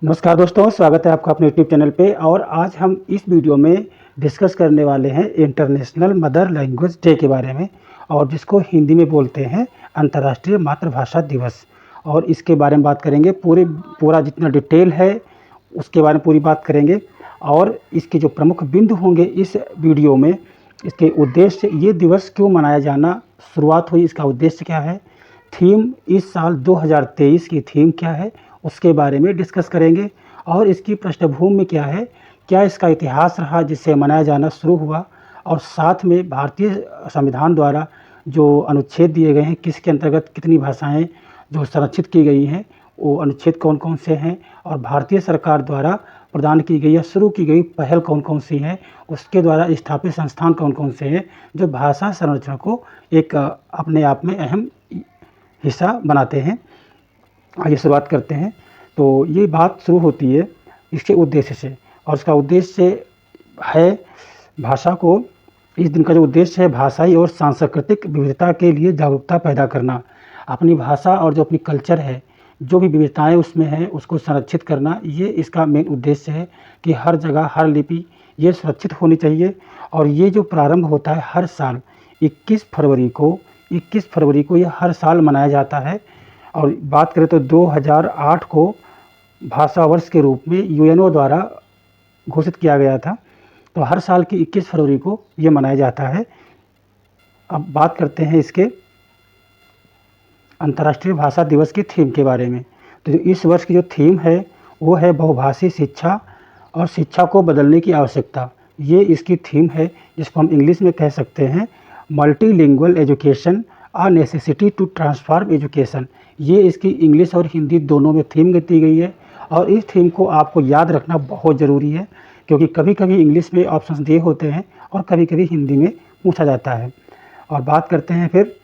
नमस्कार दोस्तों, स्वागत है आपका अपने यूट्यूब चैनल पे। और आज हम इस वीडियो में डिस्कस करने वाले हैं इंटरनेशनल मदर लैंग्वेज डे के बारे में, और जिसको हिंदी में बोलते हैं अंतर्राष्ट्रीय मातृभाषा दिवस। और इसके बारे में बात करेंगे, पूरा जितना डिटेल है उसके बारे में पूरी बात करेंगे। और इसके जो प्रमुख बिंदु होंगे इस वीडियो में, इसके उद्देश्य, ये दिवस क्यों मनाया जाना शुरुआत हुई, इसका उद्देश्य क्या है, थीम इस साल 2023 की थीम क्या है, उसके बारे में डिस्कस करेंगे। और इसकी पृष्ठभूमि क्या है, क्या इसका इतिहास रहा जिससे मनाया जाना शुरू हुआ, और साथ में भारतीय संविधान द्वारा जो अनुच्छेद दिए गए हैं, किसके अंतर्गत कितनी भाषाएं जो संरक्षित की गई हैं, वो अनुच्छेद कौन कौन से हैं, और भारतीय सरकार द्वारा प्रदान की गई या शुरू की गई पहल कौन कौन सी हैं, उसके द्वारा स्थापित संस्थान कौन कौन से हैं जो भाषा संरक्षण को एक अपने आप में अहम हिस्सा बनाते हैं। आइए शुरुआत करते हैं। तो ये बात शुरू होती है इसके उद्देश्य से, और इसका उद्देश्य है भाषा को, इस दिन का जो उद्देश्य है भाषाई और सांस्कृतिक विविधता के लिए जागरूकता पैदा करना। अपनी भाषा और जो अपनी कल्चर है, जो भी विविधताएं उसमें हैं, उसको संरक्षित करना, ये इसका मेन उद्देश्य है कि हर जगह हर लिपि ये सुरक्षित होनी चाहिए। और ये जो प्रारंभ होता है हर साल 21 फरवरी को ये हर साल मनाया जाता है। और बात करें तो 2008 को भाषा वर्ष के रूप में यूएनओ द्वारा घोषित किया गया था। तो हर साल की 21 फरवरी को ये मनाया जाता है। अब बात करते हैं इसके अंतर्राष्ट्रीय भाषा दिवस की थीम के बारे में। तो इस वर्ष की जो थीम है वो है बहुभाषी शिक्षा और शिक्षा को बदलने की आवश्यकता। ये इसकी थीम है, जिसको हम इंग्लिश में कह सकते हैं multilingual education, a necessity to transform education. ये इसकी इंग्लिश और हिंदी दोनों में थीम दी गई है। और इस थीम को आपको याद रखना बहुत ज़रूरी है, क्योंकि कभी कभी इंग्लिश में ऑप्शंस दिए होते हैं और कभी कभी हिंदी में पूछा जाता है। और बात करते हैं फिर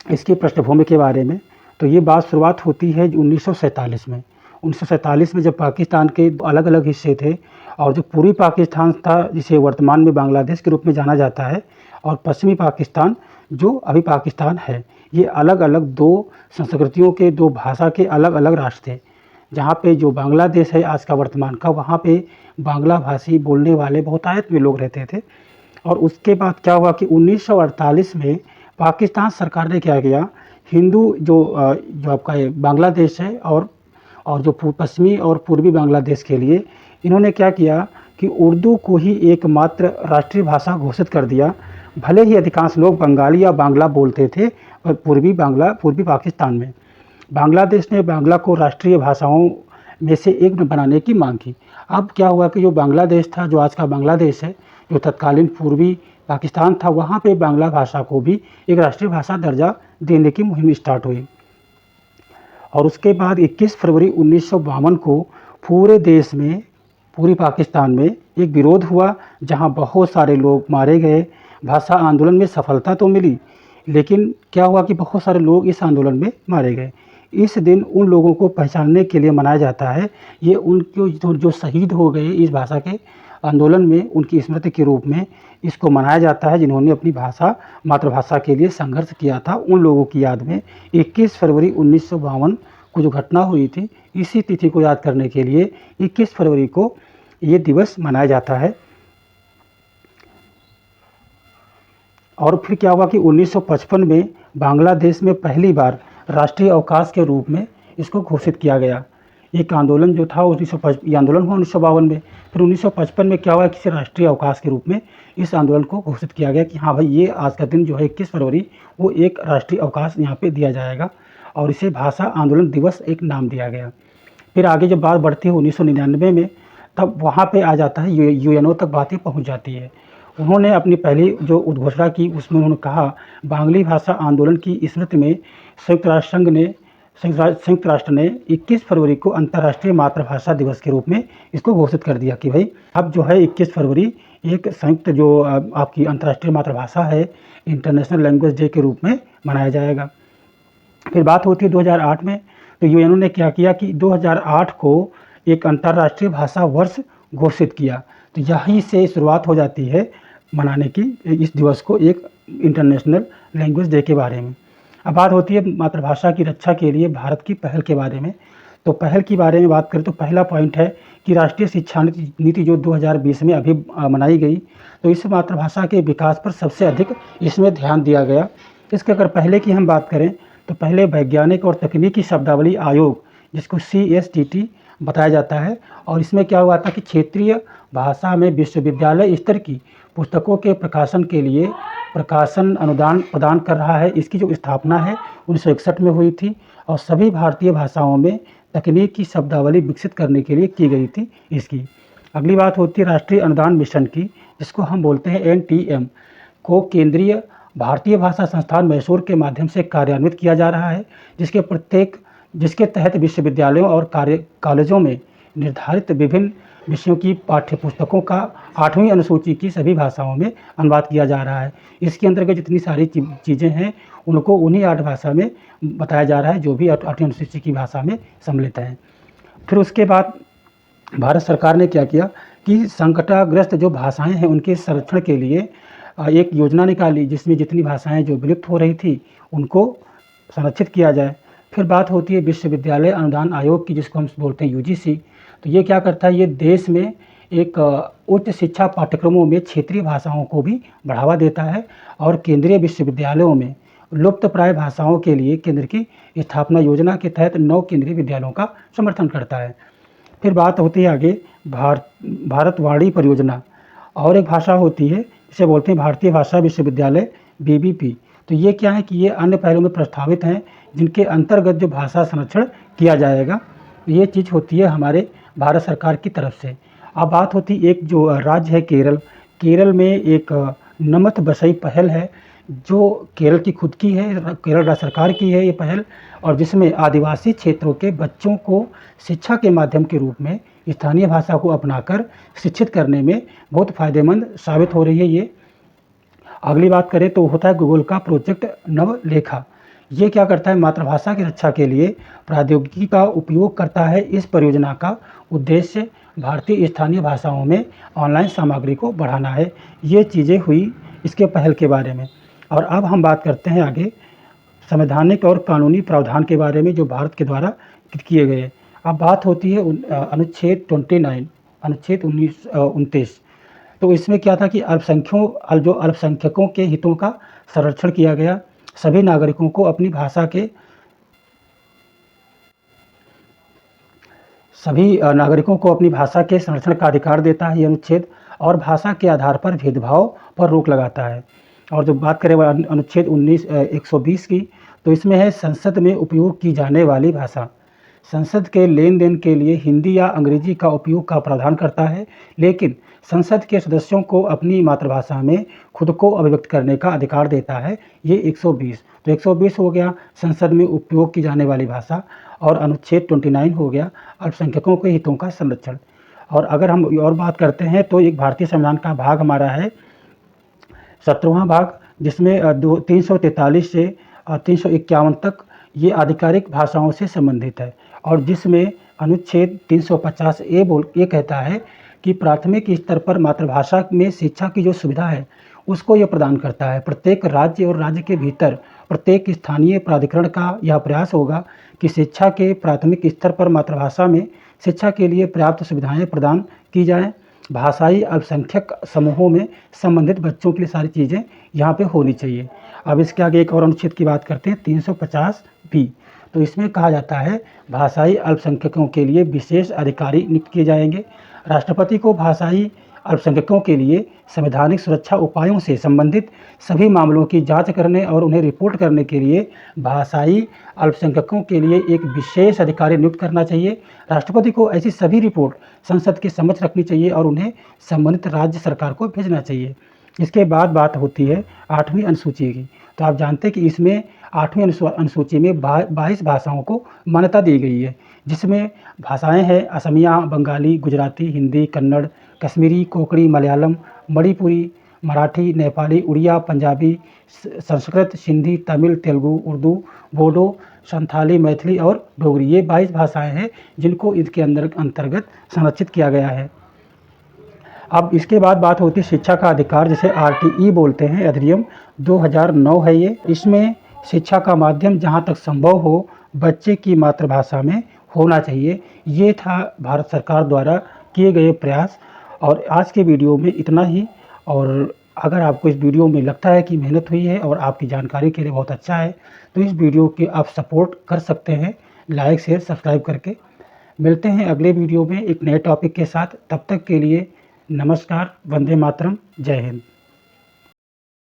इसकी पृष्ठभूमि के बारे में। तो ये बात शुरुआत होती है 1947 में। 1947 में जब पाकिस्तान के अलग अलग हिस्से थे, और जो पूर्वी पाकिस्तान था जिसे वर्तमान में बांग्लादेश के रूप में जाना जाता है, और पश्चिमी पाकिस्तान जो अभी पाकिस्तान है, ये अलग अलग दो संस्कृतियों के, दो भाषा के अलग अलग राष्ट्र थे। जहाँ पे जो बांग्लादेश है आज का वर्तमान का, वहाँ पे बांग्ला भाषी बोलने वाले बहुतायत में लोग रहते थे। और उसके बाद क्या हुआ कि 1948 में पाकिस्तान सरकार ने क्या किया, हिंदू जो आपका बांग्लादेश है और जो पश्चिमी और पूर्वी बांग्लादेश के लिए इन्होंने क्या किया कि उर्दू को ही एकमात्र राष्ट्रीय भाषा घोषित कर दिया। भले ही अधिकांश लोग बंगाली या बांग्ला बोलते थे, पर पूर्वी पाकिस्तान में बांग्लादेश ने बांग्ला को राष्ट्रीय भाषाओं में से एक बनाने की मांग की। अब क्या हुआ कि जो बांग्लादेश था, जो आज का बांग्लादेश है, जो तत्कालीन पूर्वी पाकिस्तान था, वहाँ पे बांग्ला भाषा को भी एक राष्ट्रीय भाषा दर्जा देने की मुहिम स्टार्ट हुई। और उसके बाद 21 फरवरी 1952 को पूरे देश में, पूरी पाकिस्तान में एक विरोध हुआ, जहाँ बहुत सारे लोग मारे गए। भाषा आंदोलन में सफलता तो मिली, लेकिन क्या हुआ कि बहुत सारे लोग इस आंदोलन में मारे गए। इस दिन उन लोगों को पहचानने के लिए मनाया जाता है। ये उनके जो शहीद हो गए इस भाषा के आंदोलन में, उनकी स्मृति के रूप में इसको मनाया जाता है, जिन्होंने अपनी भाषा, मातृभाषा के लिए संघर्ष किया था। उन लोगों की याद में 21 फरवरी 1952 को जो घटना हुई थी, इसी तिथि को याद करने के लिए 21 फरवरी को ये दिवस मनाया जाता है। और फिर क्या हुआ कि 1955 में बांग्लादेश में पहली बार राष्ट्रीय अवकाश के रूप में इसको घोषित किया गया। एक आंदोलन जो था 1955, ये आंदोलन हुआ 1952 में। फिर 1955 में क्या हुआ कि इसे राष्ट्रीय अवकाश के रूप में इस आंदोलन को घोषित किया गया कि हाँ भाई, ये आज का दिन जो है 21 फरवरी, वो एक राष्ट्रीय अवकाश यहाँ पे दिया जाएगा, और इसे भाषा आंदोलन दिवस एक नाम दिया गया। फिर आगे जब बात बढ़ती है 1999 में, तब वहाँ पे आ जाता है यूएनओ तक बातें पहुँच जाती है। उन्होंने अपनी पहली जो उद्घोषणा की, उसमें उन्होंने कहा, बांग्ली भाषा आंदोलन की स्मृति में संयुक्त राष्ट्र ने 21 फरवरी को अंतर्राष्ट्रीय मातृभाषा दिवस के रूप में इसको घोषित कर दिया कि भाई अब जो है 21 फरवरी एक संयुक्त जो आपकी अंतर्राष्ट्रीय मातृभाषा है, इंटरनेशनल लैंग्वेज डे के रूप में मनाया जाएगा। फिर बात होती है 2008 में। तो यूएनओ ने क्या किया कि 2008 को एक अंतर्राष्ट्रीय भाषा वर्ष घोषित किया। तो यहीं से शुरुआत हो जाती है मनाने की, इस दिवस को, एक इंटरनेशनल लैंग्वेज डे के बारे में। अब बात होती है मातृभाषा की रक्षा के लिए भारत की पहल के बारे में। तो पहल के बारे में बात करें तो पहला पॉइंट है कि राष्ट्रीय शिक्षा नीति जो 2020 में अभी बनाई गई, तो इस मातृभाषा के विकास पर सबसे अधिक इसमें ध्यान दिया गया। इसके अगर पहले की हम बात करें तो पहले वैज्ञानिक और तकनीकी शब्दावली आयोग, जिसको CSTT बताया जाता है, और इसमें क्या हुआ था कि क्षेत्रीय भाषा में विश्वविद्यालय स्तर की पुस्तकों के प्रकाशन के लिए प्रकाशन अनुदान प्रदान कर रहा है। इसकी जो स्थापना है 1961 में हुई थी और सभी भारतीय भाषाओं में तकनीक की शब्दावली विकसित करने के लिए की गई थी इसकी। अगली बात होती है राष्ट्रीय अनुदान मिशन की, जिसको हम बोलते हैं NTM, को केंद्रीय भारतीय भाषा संस्थान मैसूर के माध्यम से कार्यान्वित किया जा रहा है, जिसके तहत विश्वविद्यालयों और कॉलेजों में निर्धारित विभिन्न विषयों की पाठ्यपुस्तकों का 8वीं अनुसूची की सभी भाषाओं में अनुवाद किया जा रहा है। इसके अंतर्गत जितनी सारी चीज़ें हैं उनको उन्हीं 8 भाषा में बताया जा रहा है जो भी 8वीं अनुसूची की भाषा में सम्मिलित हैं। फिर उसके बाद भारत सरकार ने क्या किया कि संकटग्रस्त जो भाषाएं हैं उनके संरक्षण के लिए एक योजना निकाली, जिसमें जितनी भाषाएं जो विलुप्त हो रही थी उनको संरक्षित किया जाए। फिर बात होती है विश्वविद्यालय अनुदान आयोग की, जिसको हम बोलते हैं UGC। तो ये क्या करता है, ये देश में एक उच्च शिक्षा पाठ्यक्रमों में क्षेत्रीय भाषाओं को भी बढ़ावा देता है और केंद्रीय विश्वविद्यालयों में लुप्त प्राय भाषाओं के लिए केंद्र की स्थापना योजना के तहत 9 केंद्रीय विद्यालयों का समर्थन करता है। फिर बात होती है आगे भारतवाणी परियोजना, और एक भाषा होती है जिसे बोलते हैं भारतीय भाषा विश्वविद्यालय BBP। तो ये क्या है कि ये अन्य पहलों में प्रस्तावित हैं जिनके अंतर्गत जो भाषा संरक्षण किया जाएगा, ये चीज़ होती है हमारे भारत सरकार की तरफ से। अब बात होती एक जो राज्य है केरल में एक नमत बसई पहल है जो केरल की खुद की है, केरल राज्य सरकार की है ये पहल, और जिसमें आदिवासी क्षेत्रों के बच्चों को शिक्षा के माध्यम के रूप में स्थानीय भाषा को अपनाकर शिक्षित करने में बहुत फ़ायदेमंद साबित हो रही है ये। अगली बात करें तो होता है गूगल का प्रोजेक्ट नवलेखा। ये क्या करता है, मातृभाषा की रक्षा के लिए प्रौद्योगिकी का उपयोग करता है। इस परियोजना का उद्देश्य भारतीय स्थानीय भाषाओं में ऑनलाइन सामग्री को बढ़ाना है। ये चीज़ें हुई इसके पहल के बारे में। और अब हम बात करते हैं आगे संवैधानिक और कानूनी प्रावधान के बारे में जो भारत के द्वारा किए गए। अब बात होती है अनुच्छेद 29, अनुच्छेद 29। तो इसमें क्या था कि अल्पसंख्यकों के हितों का संरक्षण किया गया। सभी नागरिकों को अपनी भाषा के संरक्षण का अधिकार देता है ये अनुच्छेद, और भाषा के आधार पर भेदभाव पर रोक लगाता है। और जब बात करें अनुच्छेद 120 की, तो इसमें है संसद में उपयोग की जाने वाली भाषा। संसद के लेन देन के लिए हिंदी या अंग्रेजी का उपयोग का प्रावधान करता है, लेकिन संसद के सदस्यों को अपनी मातृभाषा में खुद को अभिव्यक्त करने का अधिकार देता है ये 120। तो 120 हो गया संसद में उपयोग की जाने वाली भाषा, और अनुच्छेद 29 हो गया अल्पसंख्यकों के हितों का संरक्षण। और अगर हम और बात करते हैं तो एक भारतीय संविधान का भाग हमारा है 17वां भाग, जिसमें 343 से 351 तक ये आधिकारिक भाषाओं से संबंधित है, और जिसमें अनुच्छेद 350A ये कहता है कि प्राथमिक स्तर पर मातृभाषा में शिक्षा की जो सुविधा है उसको ये प्रदान करता है। प्रत्येक राज्य और राज्य के भीतर प्रत्येक स्थानीय प्राधिकरण का यह प्रयास होगा कि शिक्षा के प्राथमिक स्तर पर मातृभाषा में शिक्षा के लिए पर्याप्त सुविधाएं प्रदान की जाएं। भाषाई अल्पसंख्यक समूहों में संबंधित बच्चों के लिए सारी चीज़ें यहाँ पे होनी चाहिए। अब इसके आगे एक और अनुच्छेद की बात करते हैं 350B। तो इसमें कहा जाता है भाषाई अल्पसंख्यकों के लिए विशेष अधिकारी नियुक्त किए जाएंगे। राष्ट्रपति को भाषाई अल्पसंख्यकों के लिए संवैधानिक सुरक्षा उपायों से संबंधित सभी मामलों की जांच करने और उन्हें रिपोर्ट करने के लिए भाषाई अल्पसंख्यकों के लिए एक विशेष अधिकारी नियुक्त करना चाहिए। राष्ट्रपति को ऐसी सभी रिपोर्ट संसद के समक्ष रखनी चाहिए और उन्हें संबंधित राज्य सरकार को भेजना चाहिए। इसके बाद बात होती है 8वीं अनुसूची की। तो आप जानते हैं कि इसमें 8वीं अनुसूची में 22 भाषाओं को मान्यता दी गई है, जिसमें भाषाएं हैं असमिया, बंगाली, गुजराती, हिंदी, कन्नड़, कश्मीरी, कोंकणी, मलयालम, मणिपुरी, मराठी, नेपाली, उड़िया, पंजाबी, संस्कृत, सिंधी, तमिल, तेलुगु, उर्दू, बोडो, संथाली, मैथिली और डोगरी। ये 22 भाषाएं हैं जिनको इसके अंतर्गत संरक्षित किया गया है। अब इसके बाद बात होती है शिक्षा का अधिकार, जिसे RTE बोलते हैं, अधिनियम 2009 है ये। इसमें शिक्षा का माध्यम जहाँ तक संभव हो बच्चे की मातृभाषा में होना चाहिए। ये था भारत सरकार द्वारा किए गए प्रयास। और आज के वीडियो में इतना ही। और अगर आपको इस वीडियो में लगता है कि मेहनत हुई है और आपकी जानकारी के लिए बहुत अच्छा है, तो इस वीडियो की आप सपोर्ट कर सकते हैं लाइक शेयर सब्सक्राइब करके। मिलते हैं अगले वीडियो में एक नए टॉपिक के साथ। तब तक के लिए नमस्कार, वंदे मातरम, जय हिंद।